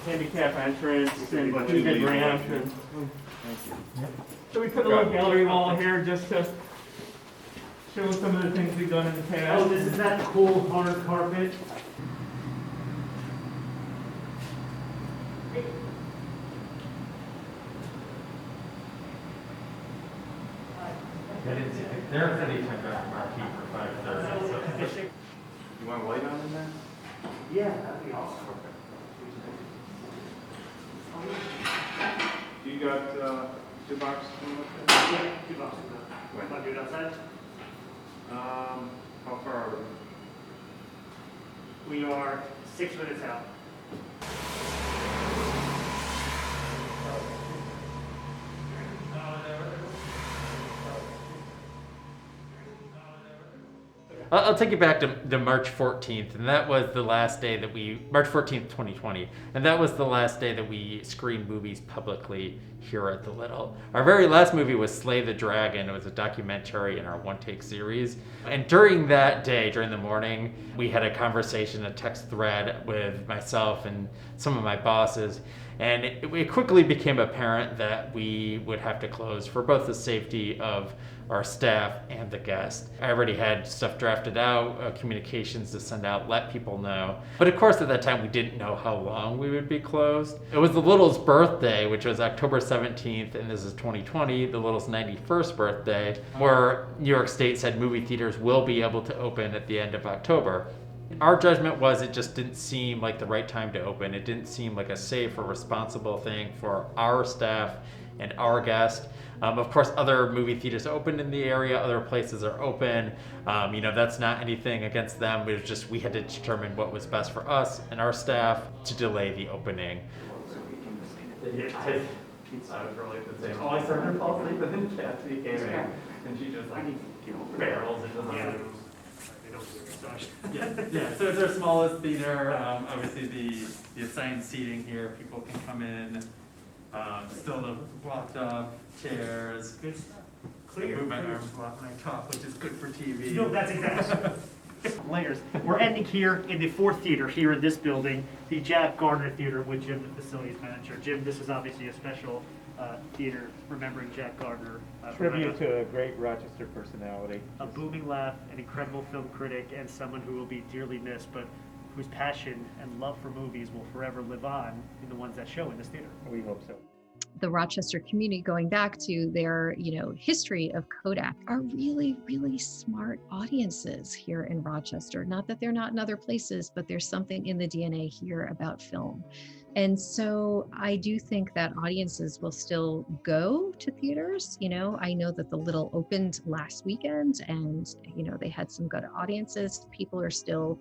handicap entrance and heated ramp. And, so we put a little gallery wall here just to show some of the things we've done in the past. Oh, this is that cool hard carpet. Their city turned out marquee for 5:30. So. You want light on in there? Yeah, that'd be awesome. You got two boxes coming up there? Yeah, 2 boxes. When? Want to do it outside? How far are we? We are 6 minutes out. I'll take you back to March 14th, and that was the last day that March 14th, 2020, and that was the last day that we screened movies publicly here at the Little. Our very last movie was Slay the Dragon. It was a documentary in our one-take series. And during that day, during the morning, we had a conversation, a text thread with myself and some of my bosses, and it quickly became apparent that we would have to close for both the safety of our staff and the guest. I already had stuff drafted out, communications to send out, let people know. But of course at that time we didn't know how long we would be closed. It was the Little's birthday, which was October 17th, and this is 2020, the Little's 91st birthday, where New York State said movie theaters will be able to open at the end of October. Our judgment was it just didn't seem like the right time to open. It didn't seem like a safe or responsible thing for our staff and our guests. Of course, other movie theaters opened in the area, other places are open. That's not anything against them. It was just we had to determine what was best for us and our staff to delay the opening. I was really the same. Oh, I started to fall asleep, and then Cassie came in, and she just barrels into the room. Yeah. So it's our smallest theater. Obviously, the assigned seating here, people can come in. Still the blocked off chairs. Good stuff. Clear. Move my arms a lot when I talk, which is good for TV. No, that's exactly. Layers. We're ending here in the 4th theater here in this building, the Jack Gardner Theater with Jim, the facilities manager. Jim, this is obviously a special theater remembering Jack Gardner. Tribute to a great Rochester personality. A booming laugh, an incredible film critic, and someone who will be dearly missed, but whose passion and love for movies will forever live on in the ones that show in this theater. We hope so. The Rochester community, going back to their, history of Kodak, are really, really smart audiences here in Rochester. Not that they're not in other places, but there's something in the DNA here about film. And so I do think that audiences will still go to theaters. I know that the Little opened last weekend and, they had some good audiences. People are still,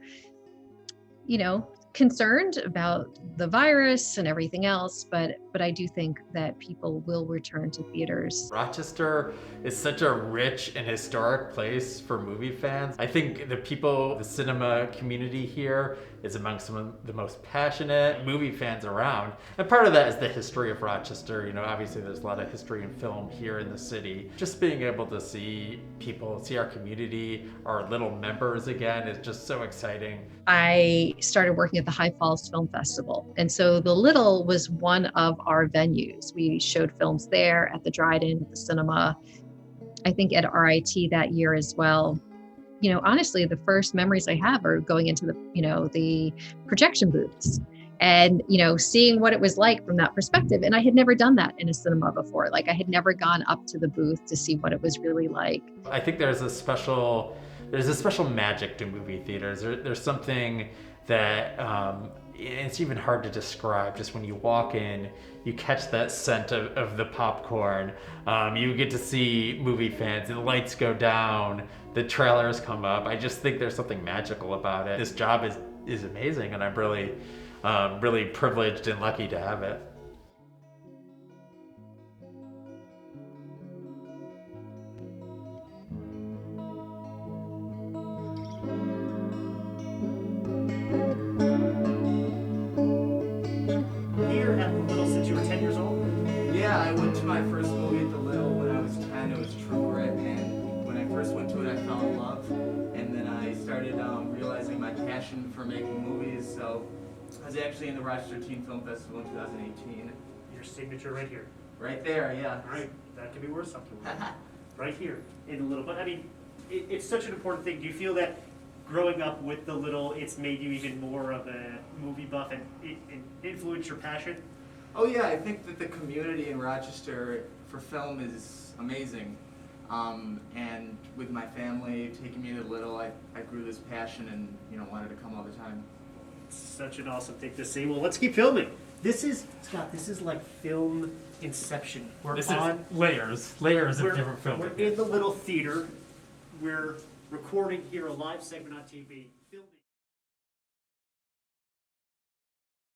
concerned about the virus and everything else, but I do think that people will return to theaters. Rochester is such a rich and historic place for movie fans. I think the cinema community here is among some of the most passionate movie fans around. And part of that is the history of Rochester. Obviously there's a lot of history in film here in the city. Just being able to see our community, our Little members again is just so exciting. I started working at the High Falls Film Festival. And so the Little was one of our venues. We showed films there at the Dryden, at the cinema, I think at RIT that year as well. Honestly, the first memories I have are going into the projection booths and, seeing what it was like from that perspective. And I had never done that in a cinema before. Like I had never gone up to the booth to see what it was really like. I think there's a special magic to movie theaters. There's something that it's even hard to describe. Just when you walk in, you catch that scent of the popcorn. You get to see movie fans, the lights go down, the trailers come up. I just think there's something magical about it. This job is amazing, and I'm really privileged and lucky to have it. Here at the Little since you were 10 years old? Yeah, I went to my first movie at the Little when I was 10. It was True Grit, and when I first went to it, I fell in love. And then I started realizing my passion for making movies. So I was actually in the Rochester Teen Film Festival in 2018. Your signature right here. Right there, yeah. All right, that could be worth something. Right here in the little, but I mean, it's such an important thing. Do you feel that growing up with the little, it's made you even more of a movie buff and it influenced your passion? Oh yeah, I think that the community in Rochester for film is amazing. And with my family taking me to Little, I grew this passion and, you know, wanted to come all the time. It's such an awesome thing to see. Well, let's keep filming. This is, Scott, this is like film inception. This is layers of different films. We're in the little theater. We're recording here a live segment on TV.